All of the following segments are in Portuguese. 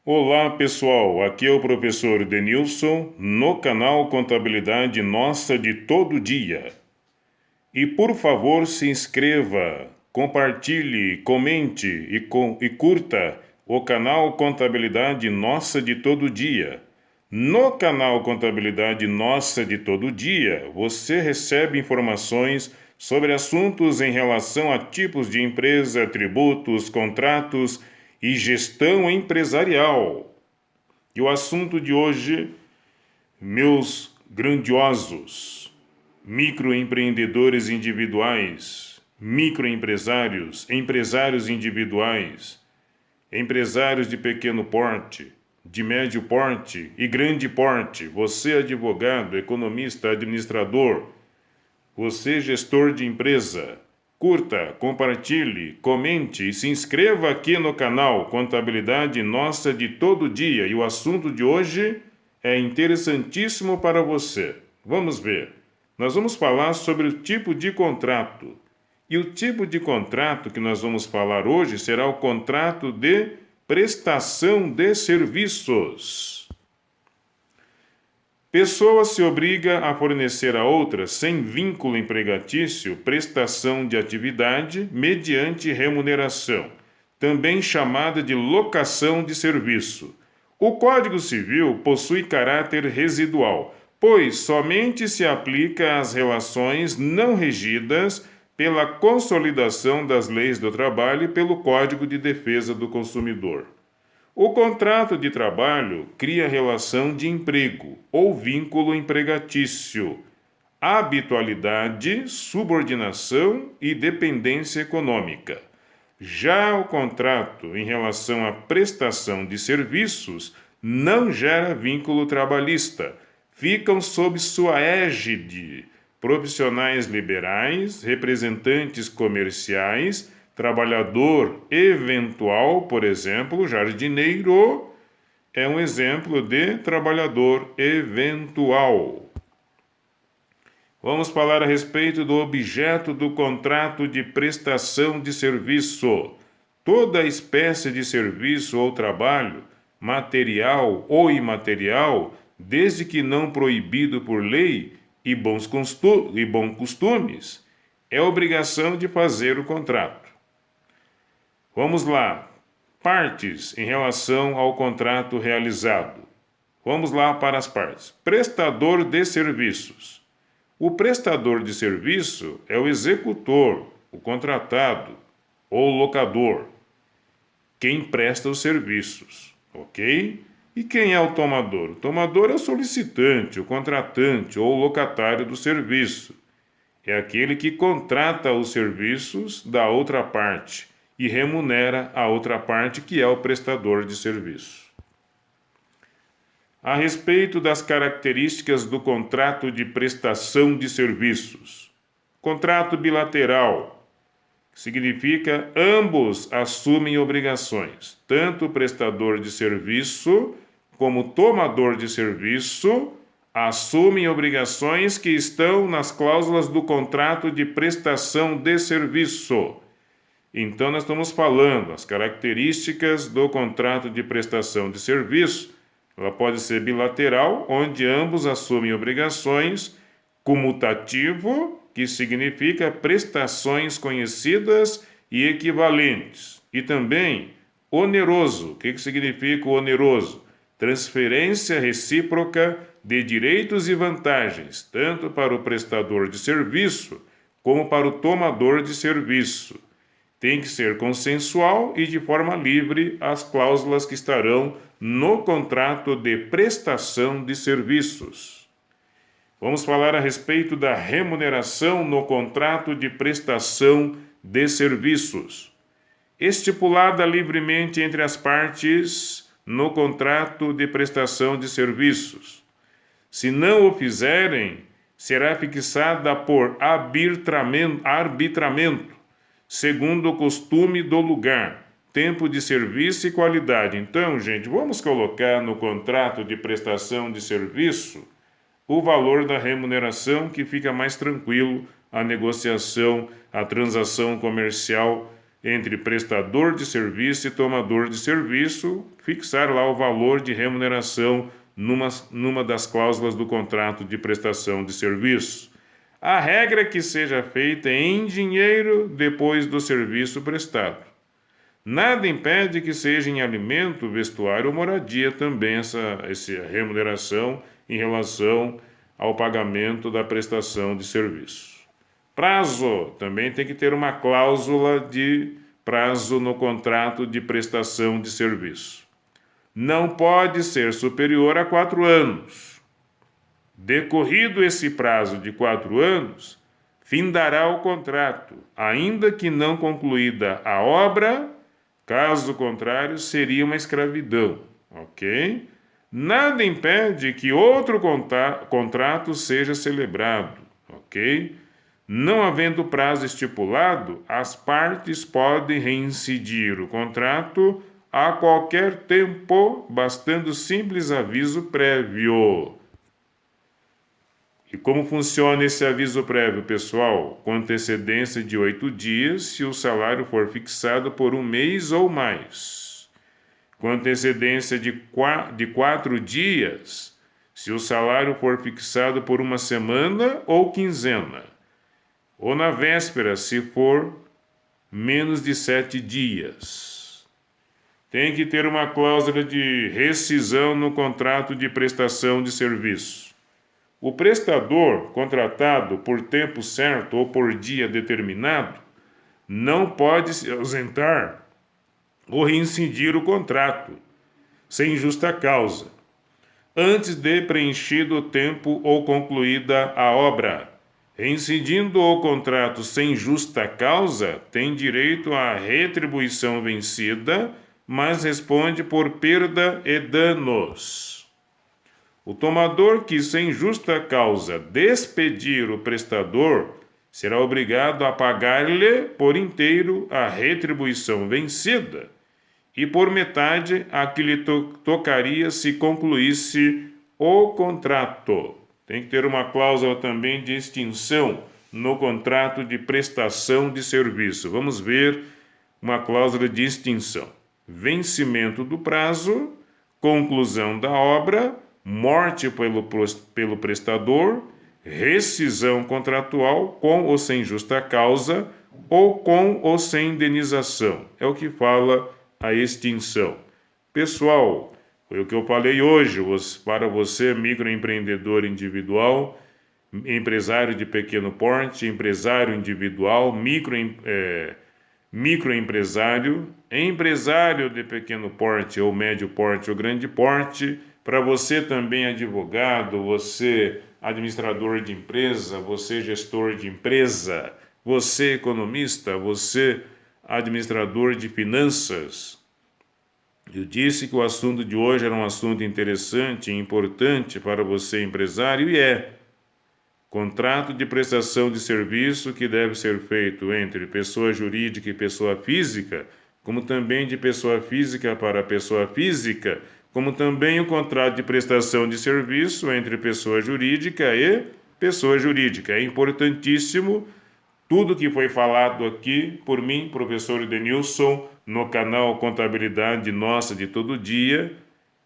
Olá pessoal, aqui é o professor Denilson no canal Contabilidade Nossa de Todo Dia. E por favor se inscreva, compartilhe, comente e curta o canal Contabilidade Nossa de Todo Dia. No canal Contabilidade Nossa de Todo Dia, você recebe informações sobre assuntos em relação a tipos de empresa, tributos, contratos e gestão empresarial. E o assunto de hoje, meus grandiosos microempreendedores individuais, microempresários, empresários individuais, empresários de pequeno porte, de médio porte e grande porte, você advogado, economista, administrador, você gestor de empresa. Curta, compartilhe, comente e se inscreva aqui no canal Contabilidade Nossa de Todo Dia. E o assunto de hoje é interessantíssimo para você. Vamos ver. Nós vamos falar sobre o tipo de contrato. E o tipo de contrato que nós vamos falar hoje será o contrato de prestação de serviços. Pessoa se obriga a fornecer a outra, sem vínculo empregatício, prestação de atividade mediante remuneração, também chamada de locação de serviço. O Código Civil possui caráter residual, pois somente se aplica às relações não regidas pela consolidação das leis do trabalho e pelo Código de Defesa do Consumidor. O contrato de trabalho cria relação de emprego ou vínculo empregatício, habitualidade, subordinação e dependência econômica. Já o contrato em relação à prestação de serviços não gera vínculo trabalhista, ficam sob sua égide profissionais liberais, representantes comerciais, trabalhador eventual, por exemplo, jardineiro, é um exemplo de trabalhador eventual. Vamos falar a respeito do objeto do contrato de prestação de serviço. Toda espécie de serviço ou trabalho, material ou imaterial, desde que não proibido por lei e bons costumes, é obrigação de fazer o contrato. Vamos lá. Partes em relação ao contrato realizado. Vamos lá para as partes. Prestador de serviços. O prestador de serviço é o executor, o contratado ou locador, quem presta os serviços, ok? E quem é o tomador? O tomador é o solicitante, o contratante ou o locatário do serviço. É aquele que contrata os serviços da outra parte e remunera a outra parte, que é o prestador de serviço. A respeito das características do contrato de prestação de serviços. Contrato bilateral significa ambos assumem obrigações, tanto o prestador de serviço como o tomador de serviço assumem obrigações que estão nas cláusulas do contrato de prestação de serviço. Então, nós estamos falando as características do contrato de prestação de serviço. Ela pode ser bilateral, onde ambos assumem obrigações, comutativo, que significa prestações conhecidas e equivalentes, e também oneroso. O que significa o oneroso? Transferência recíproca de direitos e vantagens, tanto para o prestador de serviço como para o tomador de serviço. Tem que ser consensual e de forma livre as cláusulas que estarão no contrato de prestação de serviços. Vamos falar a respeito da remuneração no contrato de prestação de serviços. Estipulada livremente entre as partes no contrato de prestação de serviços. Se não o fizerem, será fixada por arbitramento, segundo o costume do lugar, tempo de serviço e qualidade. Então, gente, vamos colocar no contrato de prestação de serviço o valor da remuneração, que fica mais tranquilo a negociação, a transação comercial entre prestador de serviço e tomador de serviço, fixar lá o valor de remuneração numa das cláusulas do contrato de prestação de serviço. A regra é que seja feita em dinheiro depois do serviço prestado. Nada impede que seja em alimento, vestuário ou moradia também essa remuneração em relação ao pagamento da prestação de serviço. Prazo, também tem que ter uma cláusula de prazo no contrato de prestação de serviço. Não pode ser superior a 4 anos. Decorrido esse prazo de 4 anos, findará o contrato, ainda que não concluída a obra, caso contrário, seria uma escravidão, ok? Nada impede que outro contrato seja celebrado, ok? Não havendo prazo estipulado, as partes podem reincidir o contrato a qualquer tempo, bastando simples aviso prévio. E como funciona esse aviso prévio, pessoal? Com antecedência de 8 dias, se o salário for fixado por 1 mês ou mais. Com antecedência de 4 dias, se o salário for fixado por 1 semana ou quinzena. Ou na véspera, se for menos de 7 dias. Tem que ter uma cláusula de rescisão no contrato de prestação de serviço. O prestador, contratado por tempo certo ou por dia determinado, não pode se ausentar ou reincidir o contrato, sem justa causa, antes de preenchido o tempo ou concluída a obra. Reincidindo o contrato sem justa causa, tem direito à retribuição vencida, mas responde por perda e danos. O tomador que, sem justa causa, despedir o prestador, será obrigado a pagar-lhe por inteiro a retribuição vencida e por metade a que lhe tocaria se concluísse o contrato. Tem que ter uma cláusula também de extinção no contrato de prestação de serviço. Vamos ver uma cláusula de extinção. Vencimento do prazo, conclusão da obra, morte pelo prestador, rescisão contratual com ou sem justa causa ou com ou sem indenização. É o que fala a extinção. Pessoal, foi o que eu falei hoje para você, microempreendedor individual, empresário de pequeno porte, empresário individual, microempresário, empresário de pequeno porte ou médio porte ou grande porte, para você também advogado, você administrador de empresa, você gestor de empresa, você economista, você administrador de finanças. Eu disse que o assunto de hoje era um assunto interessante e importante para você, empresário, e é contrato de prestação de serviço que deve ser feito entre pessoa jurídica e pessoa física, como também de pessoa física para pessoa física, como também o contrato de prestação de serviço entre pessoa jurídica e pessoa jurídica. É importantíssimo tudo que foi falado aqui por mim, professor Edenilson, no canal Contabilidade Nossa de Todo Dia,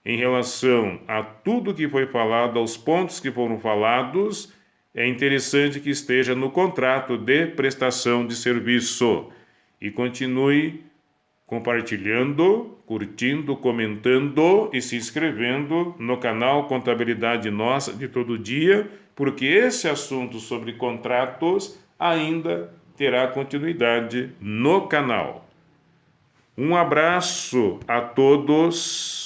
em relação a tudo que foi falado, aos pontos que foram falados, é interessante que esteja no contrato de prestação de serviço. E continue compartilhando, curtindo, comentando e se inscrevendo no canal Contabilidade Nossa de Todo Dia, porque esse assunto sobre contratos ainda terá continuidade no canal. Um abraço a todos.